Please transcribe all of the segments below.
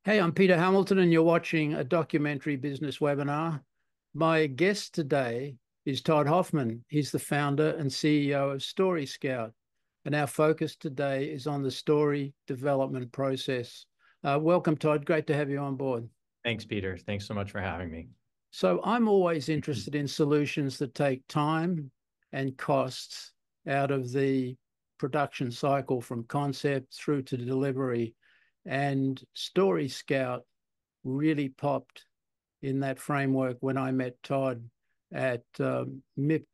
Hey, I'm Peter Hamilton, and you're watching a documentary business webinar. My guest today is Todd Hoffman. He's the founder and CEO of StoryScout, and our focus today is on the story development process. Welcome, Todd. Great to have you on board. Thanks, Peter. Thanks so much for having me. So I'm always interested in solutions that take time and costs out of the production cycle from concept through to delivery. And StoryScout really popped in that framework when I met Todd at MIP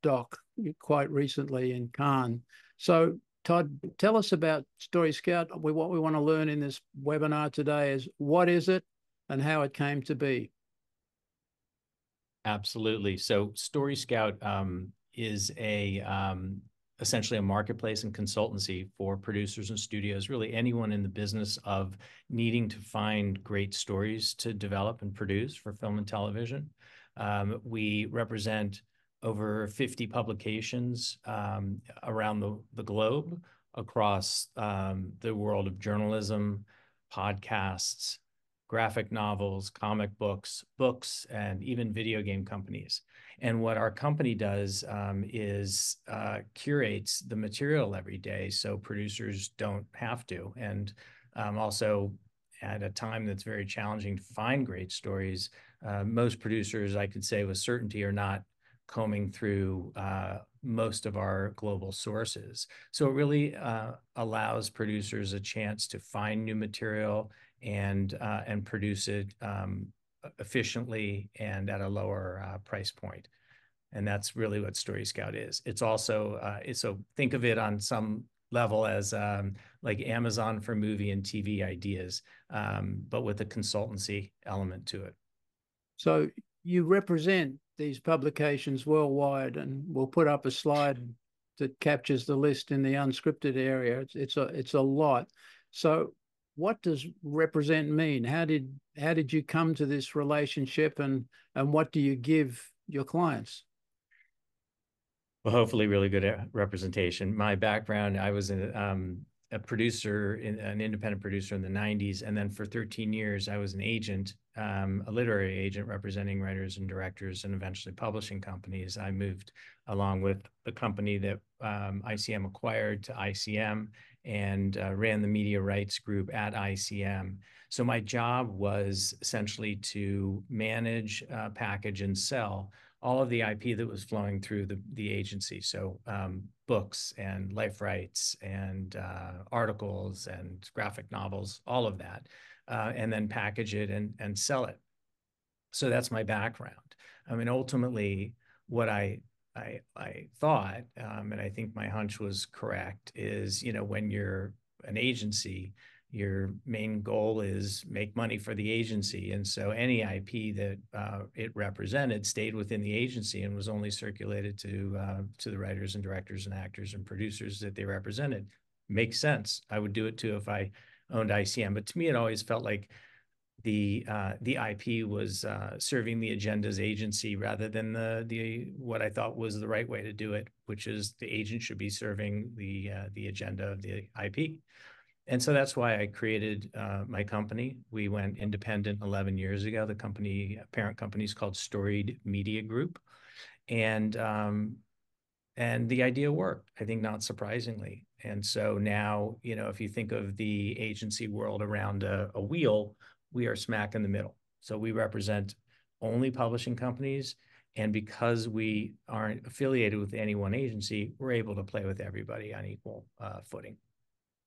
Doc quite recently in Cannes. So, Todd, tell us about StoryScout. What we want to learn in this webinar today is what is it and how it came to be. Absolutely. So StoryScout is essentially a marketplace and consultancy for producers and studios, really anyone in the business of needing to find great stories to develop and produce for film and television. We represent over 50 publications around the globe across the world of journalism, podcasts, graphic novels, comic books, and even video game companies. And what our company does is curates the material every day so producers don't have to. And also at a time that's very challenging to find great stories, most producers, I could say with certainty, are not combing through most of our global sources. So it really allows producers a chance to find new material and produce it efficiently and at a lower price point. And that's really what StoryScout is. It's also, so think of it on some level as like Amazon for movie and TV ideas, but with a consultancy element to it. So you represent these publications worldwide, and we'll put up a slide that captures the list in the unscripted area. It's a lot. So what does represent mean? How did you come to this relationship, and what do you give your clients? Well, hopefully really good representation. My background, I was a producer, an independent producer in the 90s. And then for 13 years, I was an agent, a literary agent representing writers and directors and eventually publishing companies. I moved along with the company that ICM acquired to ICM and ran the media rights group at ICM. So my job was essentially to manage, package, and sell all of the IP that was flowing through the agency. So books and life rights and articles and graphic novels, all of that, and then package it and sell it. So that's my background. I mean, ultimately, what I thought, and I think my hunch was correct, is, when you're an agency, your main goal is make money for the agency. And so any IP that it represented stayed within the agency and was only circulated to the writers and directors and actors and producers that they represented. Makes sense. I would do it too if I owned ICM. But to me, it always felt like the IP was serving the agenda's agency rather than the what I thought was the right way to do it, which is the agent should be serving the agenda of the IP. And so that's why I created my company. We went independent 11 years ago. The parent company is called Storied Media Group. And the idea worked, I think, not surprisingly. And so now, if you think of the agency world around a wheel, we are smack in the middle. So we represent only publishing companies. And because we aren't affiliated with any one agency, we're able to play with everybody on equal footing.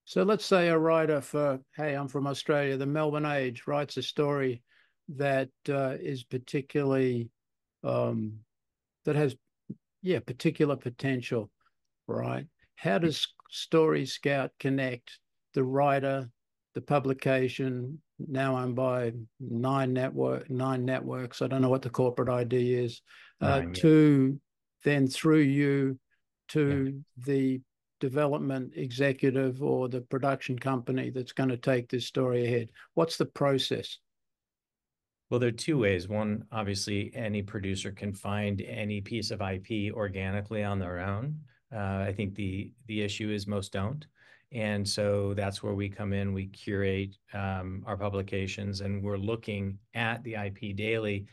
So let's say a writer for, hey, I'm from Australia, the Melbourne Age writes a story that is particularly, that has, particular potential, right? How does StoryScout connect the writer, the publication, now owned by nine networks, I don't know what the corporate ID is, to then through you to the development executive or the production company that's going to take this story ahead? What's the process? Well, there are two ways. One, obviously, any producer can find any piece of IP organically on their own. I think the issue is most don't. And so that's where we come in. We curate our publications, and we're looking at the IP daily,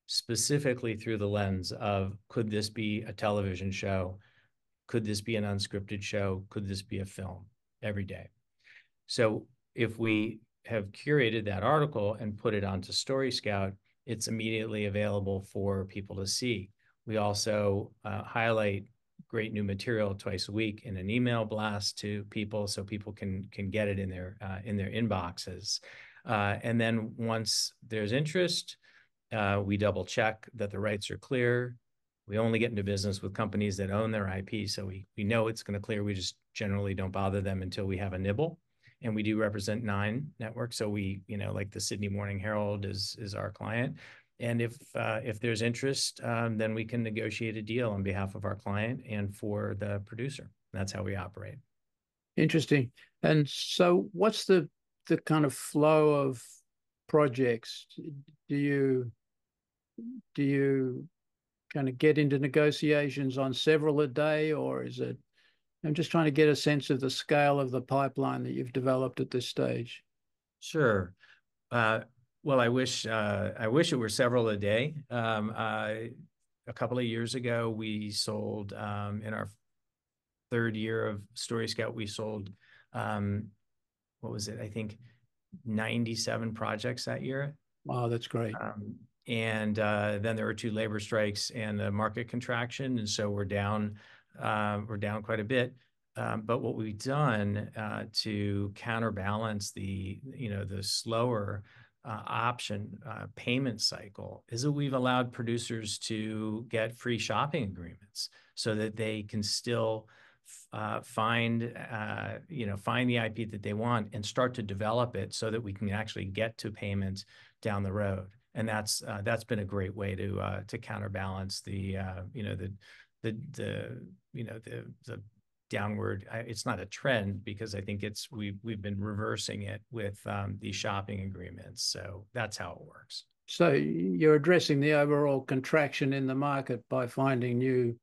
specifically through the lens of, could this be a television show? Could this be an unscripted show? Could this be a film? Every day. So if we have curated that article and put it onto StoryScout, it's immediately available for people to see. We also highlight great new material twice a week in an email blast to people, so people can get it in their inboxes. And then once there's interest, we double check that the rights are clear. We only get into business with companies that own their IP, so we know it's going to clear. We just generally don't bother them until we have a nibble. And we do represent 9 networks, so we, like the Sydney Morning Herald is our client. And if there's interest, then we can negotiate a deal on behalf of our client and for the producer. That's how we operate. Interesting. And so what's the kind of flow of projects? Do you kind of get into negotiations on several a day, or is it? I'm just trying to get a sense of the scale of the pipeline that you've developed at this stage. Sure. Well, I wish it were several a day. A couple of years ago, we sold in our 3rd year of StoryScout, we sold what was it? I think 97 projects that year. Wow, that's great. And then there were 2 labor strikes and a market contraction, and so we're down quite a bit. But what we've done to counterbalance the slower option payment cycle is that we've allowed producers to get free shopping agreements so that they can still find the IP that they want and start to develop it so that we can actually get to payments down the road. And that's been a great way to counterbalance the downward. It's not a trend, because I think we've been reversing it with these shopping agreements. So that's how it works. So you're addressing the overall contraction in the market by finding new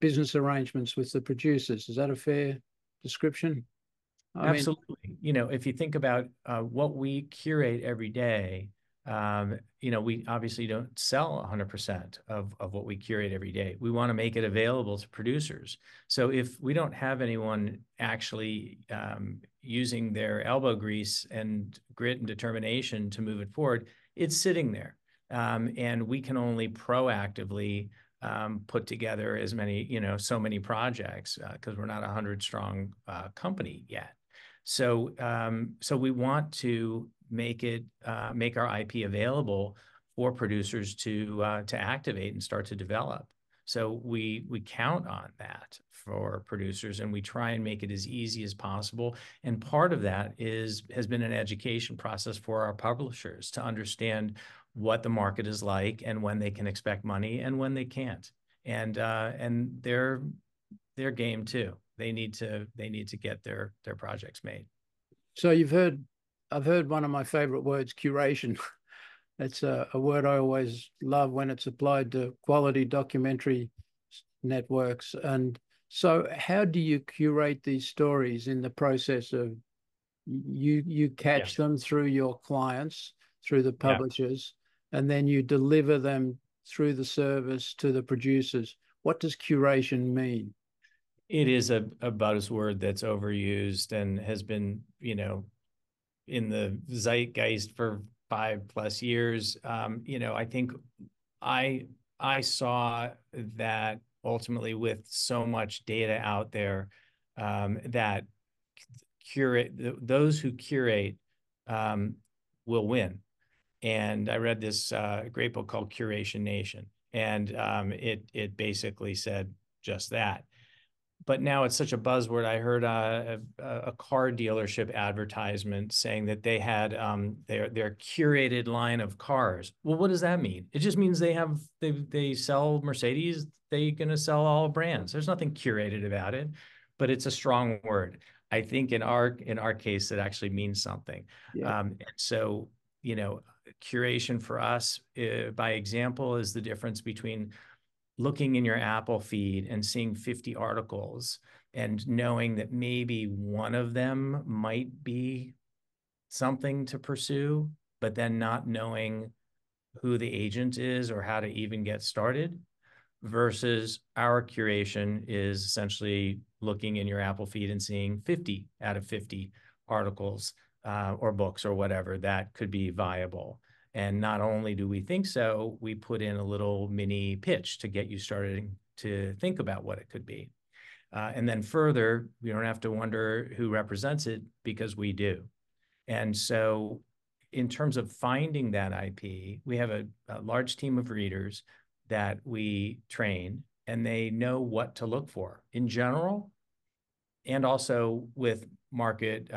business arrangements with the producers. Is that a fair description? Absolutely. If you think about what we curate every day, we obviously don't sell 100% of what we curate every day. We want to make it available to producers. So if we don't have anyone actually using their elbow grease and grit and determination to move it forward, it's sitting there. And we can only proactively put together as many, so many projects because we're not a 100-strong company yet. So we want to make our IP available for producers to activate and start to develop. So we count on that for producers, and we try and make it as easy as possible. And part of that has been an education process for our publishers to understand what the market is like and when they can expect money and when they can't. And their game too. They need to get their projects made. So I've heard one of my favorite words, curation. It's a word I always love when it's applied to quality documentary networks. And so how do you curate these stories in the process of you catch them through your clients, through the publishers, and then you deliver them through the service to the producers? What does curation mean? It is a buzzword that's overused and has been, in the zeitgeist for 5+ years. I think I saw that ultimately with so much data out there, that those who curate will win. And I read this great book called Curation Nation, and it basically said just that. But now it's such a buzzword. I heard a car dealership advertisement saying that they had their curated line of cars. Well, what does that mean? It just means they sell Mercedes. They're going to sell all brands. There's nothing curated about it, but it's a strong word. I think in our case, it actually means something. Yeah. So, curation for us, by example, is the difference between looking in your Apple feed and seeing 50 articles and knowing that maybe one of them might be something to pursue, but then not knowing who the agent is or how to even get started, versus our curation is essentially looking in your Apple feed and seeing 50 out of 50 articles or books or whatever that could be viable. And not only do we think so, we put in a little mini pitch to get you started to think about what it could be. And then further, you don't have to wonder who represents it, because we do. And so in terms of finding that IP, we have a large team of readers that we train, and they know what to look for in general, and also with market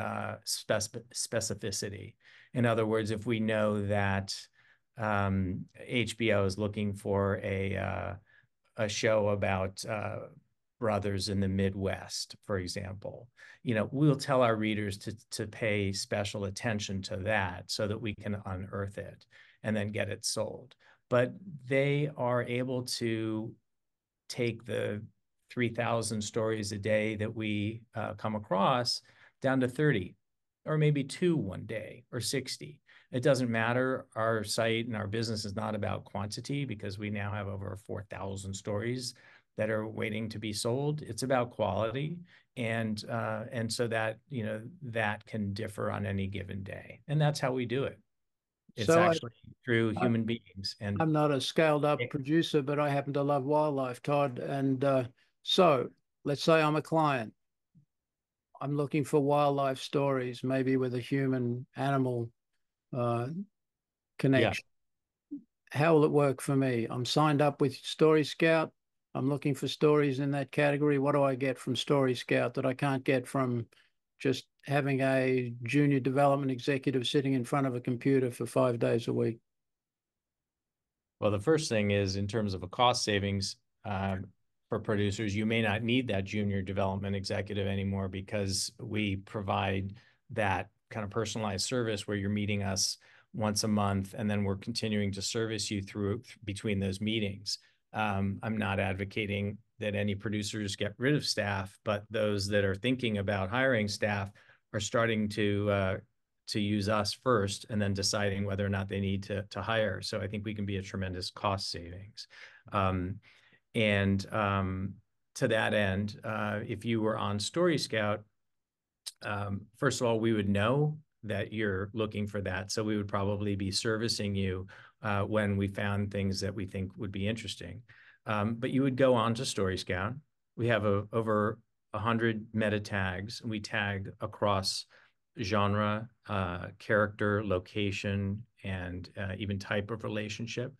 specificity. In other words, if we know that HBO is looking for a show about brothers in the Midwest, for example, we'll tell our readers to pay special attention to that so that we can unearth it and then get it sold. But they are able to take the 3,000 stories a day that we come across down to 30, or maybe 2 one day, or 60. It doesn't matter. Our site and our business is not about quantity, because we now have over 4,000 stories that are waiting to be sold. It's about quality. And so that, that can differ on any given day. And that's how we do it. It's So actually through I, human beings. And I'm not a scaled up producer, but I happen to love wildlife, Todd. And so let's say I'm a client. I'm looking for wildlife stories, maybe with a human animal uh, yeah. connection. How will it work for me? I'm signed up with StoryScout. I'm looking for stories in that category. What do I get from StoryScout that I can't get from just having a junior development executive sitting in front of a computer for 5 days a week? Well, the first thing is, in terms of a cost savings for producers, you may not need that junior development executive anymore, because we provide that kind of personalized service where you're meeting us once a month, and then we're continuing to service you through between those meetings. I'm not advocating that any producers get rid of staff, but those that are thinking about hiring staff are starting to use us first, and then deciding whether or not they need to hire. So I think we can be a tremendous cost savings. And to that end, if you were on StoryScout, first of all, we would know that you're looking for that. So we would probably be servicing you when we found things that we think would be interesting. But you would go on to StoryScout. We have over 100 meta tags, and we tag across genre, character, location, and even type of relationship.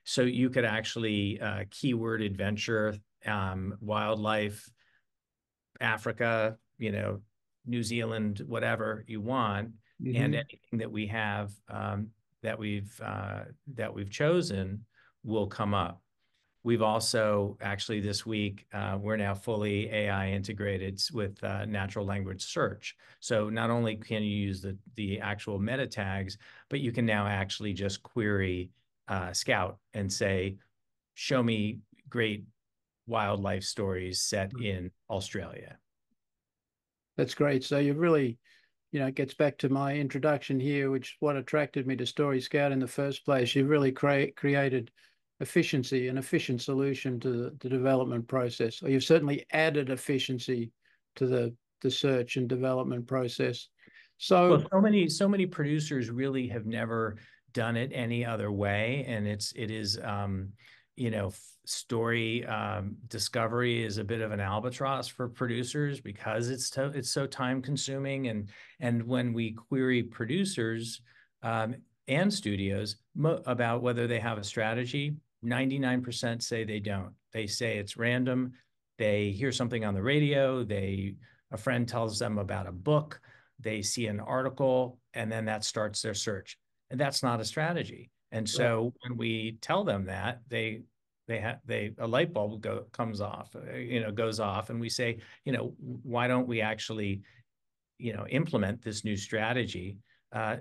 So you could actually keyword adventure, wildlife, Africa, New Zealand, whatever you want, and anything that we have that we've chosen will come up. We've also actually this week, we're now fully AI integrated with natural language search. So not only can you use the actual meta tags, but you can now actually just query Scout and say, show me great wildlife stories set in Australia. That's great. So you've really, it gets back to my introduction here, which is what attracted me to StoryScout in the first place. You've really created efficiency, an efficient solution to the development process. Or you've certainly added efficiency to the search and development process. So, well, so many producers really have never done it any other way, and it is story discovery is a bit of an albatross for producers, because it's so time consuming, and when we query producers and studios about whether they have a strategy, 99% say they don't. They say it's random. They hear something on the radio. A friend tells them about a book. They see an article, and then that starts their search. And that's not a strategy. And so when we tell them that, a light bulb goes off, and we say, why don't we actually, implement this new strategy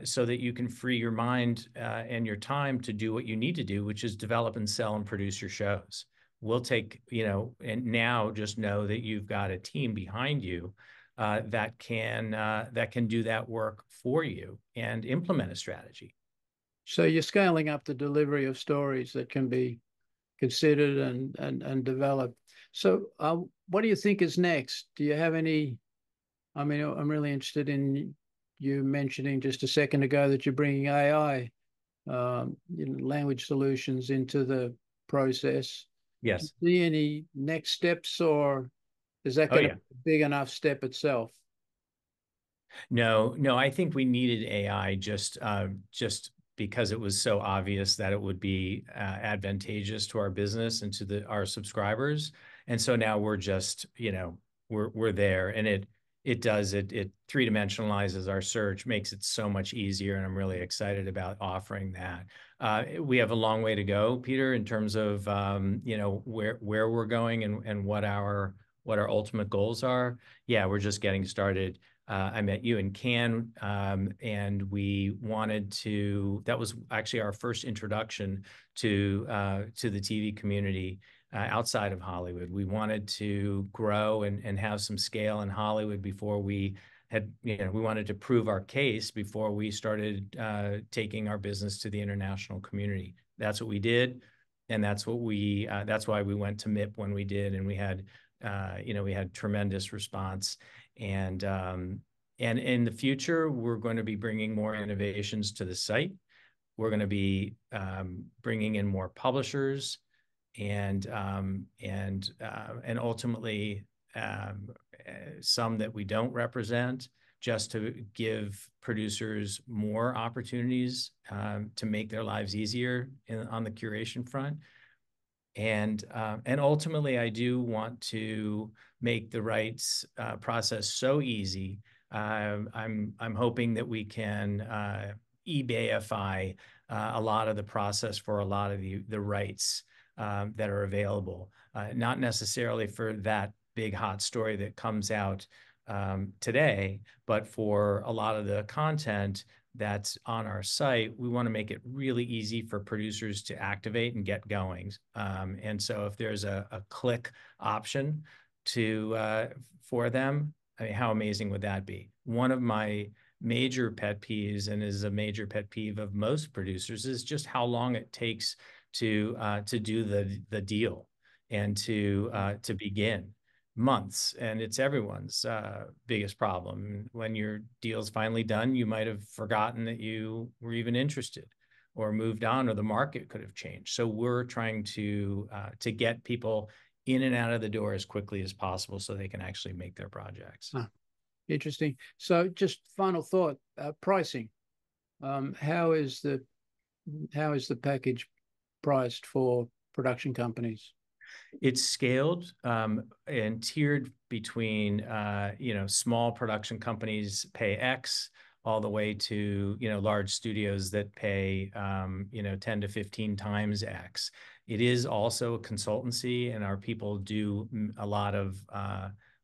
so that you can free your mind and your time to do what you need to do, which is develop and sell and produce your shows. we'll take, and now just know that you've got a team behind you that can do that work for you and implement a strategy. So you're scaling up the delivery of stories that can be considered and developed. So what do you think is next? Do you have any? I mean, I'm really interested in you mentioning just a second ago that you're bringing AI, language solutions into the process. Do Yes. you see any next steps, or is that Oh going to yeah. be a big enough step itself? No, no, I think we needed AI just because it was so obvious that it would be advantageous to our business and to our subscribers. And so now we're just, we're there, and it three-dimensionalizes our search, makes it so much easier, and I'm really excited about offering that. We have a long way to go, Peter, in terms of where we're going and what our ultimate goals are. Yeah, we're just getting started. I met you in Cannes, and that was actually our first introduction to the TV community outside of Hollywood. We wanted to grow and have some scale in Hollywood before we we wanted to prove our case before we started taking our business to the international community. That's what we did. And that's why we went to MIP when we did. And we had tremendous response. And in the future, we're going to be bringing more innovations to the site. We're going to be bringing in more publishers, and ultimately some that we don't represent, just to give producers more opportunities to make their lives easier on the curation front. And ultimately, I do want to make the rights process so easy. I'm hoping that we can eBayify a lot of the process for a lot of the rights that are available. Not necessarily for that big hot story that comes out today, but for a lot of the content that's on our site, we want to make it really easy for producers to activate and get going. And so if there's a click option for them, I mean, how amazing would that be? One of my major pet peeves, and is a major pet peeve of most producers, is just how long it takes to do the deal and to begin. Months, and it's everyone's biggest problem. When your deal's finally done, you might have forgotten that you were even interested, or moved on, or the market could have changed. So we're trying to get people in and out of the door as quickly as possible so they can actually make their projects. Interesting. So just final thought, pricing. How is the package priced for production companies? It's scaled and tiered between small production companies pay X, all the way to large studios that pay 10 to 15 times X. It is also a consultancy, and our people do a lot of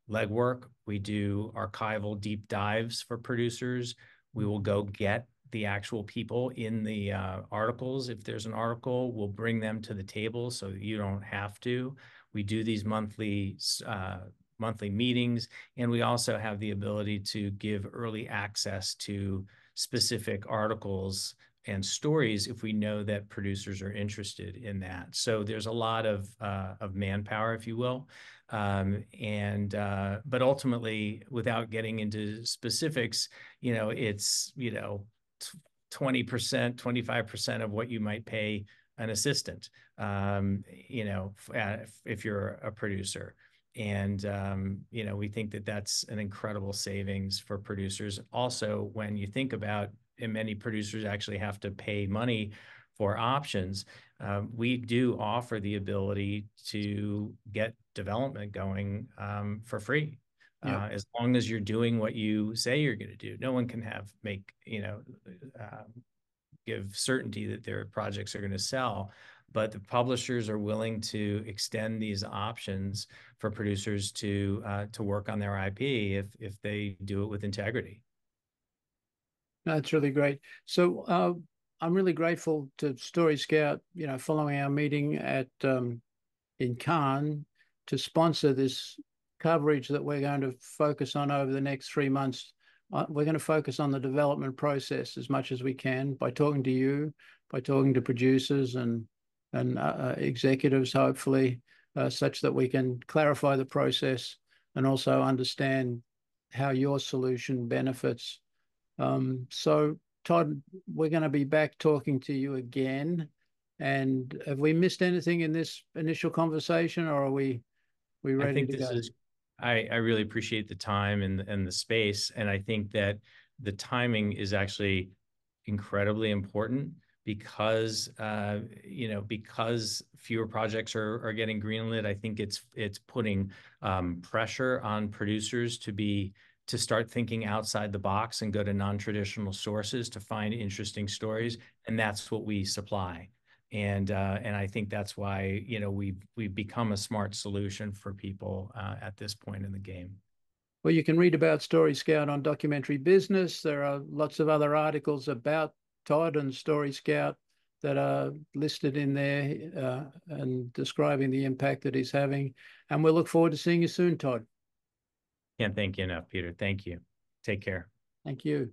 legwork. We do archival deep dives for producers. We will go get the actual people in the articles. If there's an article, we'll bring them to the table so you don't have to. We do these monthly meetings, and we also have the ability to give early access to specific articles and stories if we know that producers are interested in that. So there's a lot of manpower, if you will. But ultimately, without getting into specifics, it's 20%, 25% of what you might pay an assistant, if you're a producer. And we think that that's an incredible savings for producers. Also, when you think about, and many producers actually have to pay money for options, we do offer the ability to get development going for free. Yeah. As long as you're doing what you say you're going to do. No one can give certainty that their projects are going to sell, but the publishers are willing to extend these options for producers to work on their IP if they do it with integrity. That's really great. So I'm really grateful to StoryScout, following our meeting in Cannes to sponsor this coverage that we're going to focus on over the next 3 months. We're going to focus on the development process as much as we can by talking to you, by talking to producers and executives, hopefully, such that we can clarify the process and also understand how your solution benefits. So, Todd, we're going to be back talking to you again. And have we missed anything in this initial conversation, or are we I ready think to this go? is, I really appreciate the time and the space. And I think that the timing is actually incredibly important because, because fewer projects are getting greenlit. I think it's putting pressure on producers to start thinking outside the box and go to non-traditional sources to find interesting stories. And that's what we supply. And I think that's why, we've become a smart solution for people at this point in the game. Well, you can read about StoryScout on Documentary Business. There are lots of other articles about Todd and StoryScout that are listed in there and describing the impact that he's having. And we'll look forward to seeing you soon, Todd. Can't thank you enough, Peter. Thank you. Take care. Thank you.